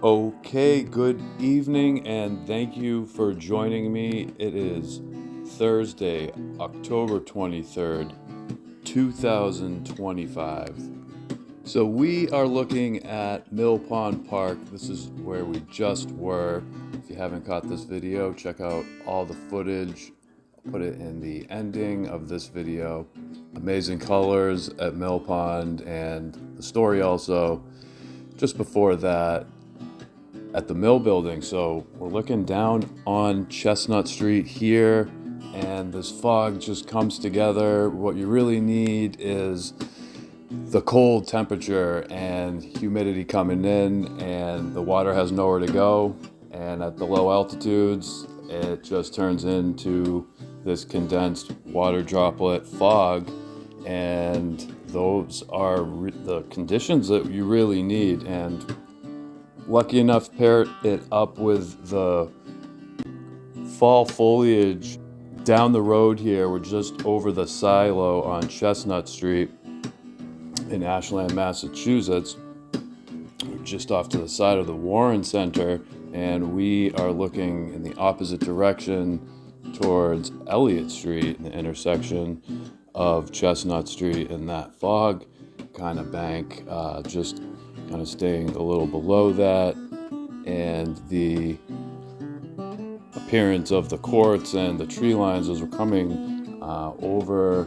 Okay, good evening, and thank you for joining me. It is Thursday, October 23rd, 2025. So we are looking at Mill Pond Park. This is where we just were. If you haven't caught this video, check out all the footage. I'll put it in the ending of this video. Amazing colors at Mill Pond, and the story also just before that at the mill building. So we're looking down on Chestnut Street here, and this fog just comes together. What you really need is the cold temperature and humidity coming in, and the water has nowhere to go. And at the low altitudes, it just turns into this condensed water droplet fog, and those are the conditions that you really need. And lucky enough to pair it up with the fall foliage down the road here. We're just over the silo on Chestnut Street in Ashland, Massachusetts. We're just off to the side of the Warren Center, and we are looking in the opposite direction towards Elliott Street, the intersection of Chestnut Street and that fog kind of bank, just kind of staying a little below that, and the appearance of the courts and the tree lines as we're coming over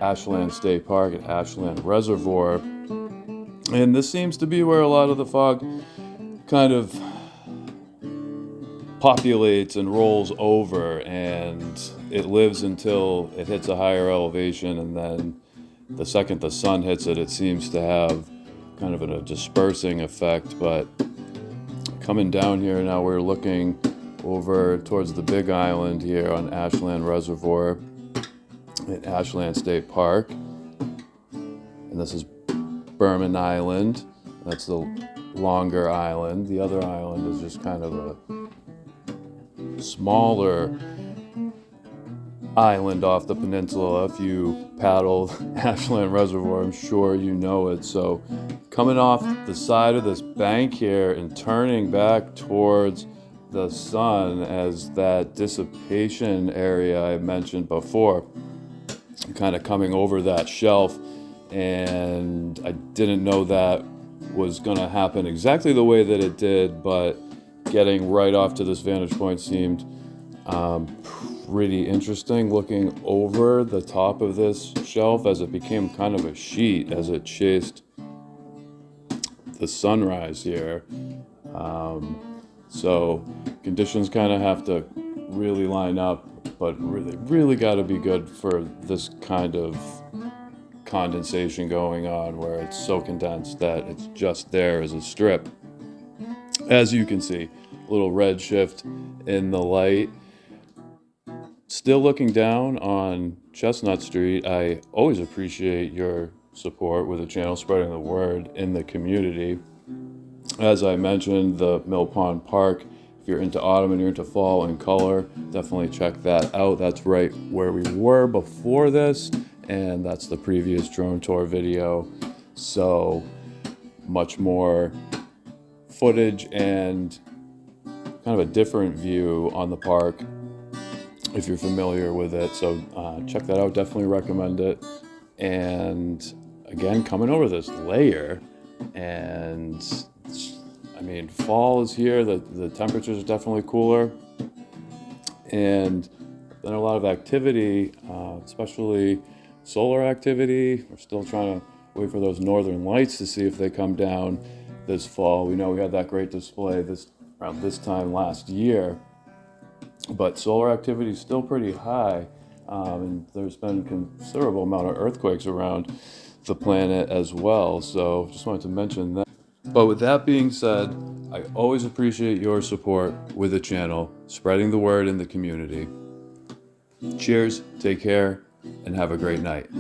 Ashland State Park and Ashland Reservoir. And this seems to be where a lot of the fog kind of populates and rolls over, and it lives until it hits a higher elevation, and then the second the sun hits it, it seems to have kind of a dispersing effect. But coming down here now, we're looking over towards the big island here on Ashland Reservoir at Ashland State Park, and this is Berman Island. That's the longer island. The other island is just kind of a smaller island off the peninsula. If you paddle Ashland Reservoir, I'm sure you know it. So coming off the side of this bank here and turning back towards the sun as that dissipation area I mentioned before, kind of coming over that shelf. And I didn't know that was going to happen exactly the way that it did, but getting right off to this vantage point seemed pretty interesting, looking over the top of this shelf as it became kind of a sheet as it chased the sunrise here. So conditions kind of have to really line up, but really got to be good for this kind of condensation going on, where it's so condensed that it's just there as a strip. As you can see, a little red shift in the light. Still looking down on Chestnut Street. I always appreciate your support with the channel, spreading the word in the community. As I mentioned, the Mill Pond Park, if you're into autumn and you're into fall and color, definitely check that out. That's right where we were before this, and that's the previous drone tour video. So much more footage and kind of a different view on the park if you're familiar with it. So check that out, definitely recommend it. And again, coming over this layer, and I mean, fall is here, the temperatures are definitely cooler, and then a lot of activity, especially solar activity. We're still trying to wait for those northern lights to see if they come down this fall. We know we had that great display around this time last year, but solar activity is still pretty high, and there's been a considerable amount of earthquakes around the planet as well. So just wanted to mention that. But with that being said, I always appreciate your support with the channel, spreading the word in the community. Cheers, take care, and have a great night.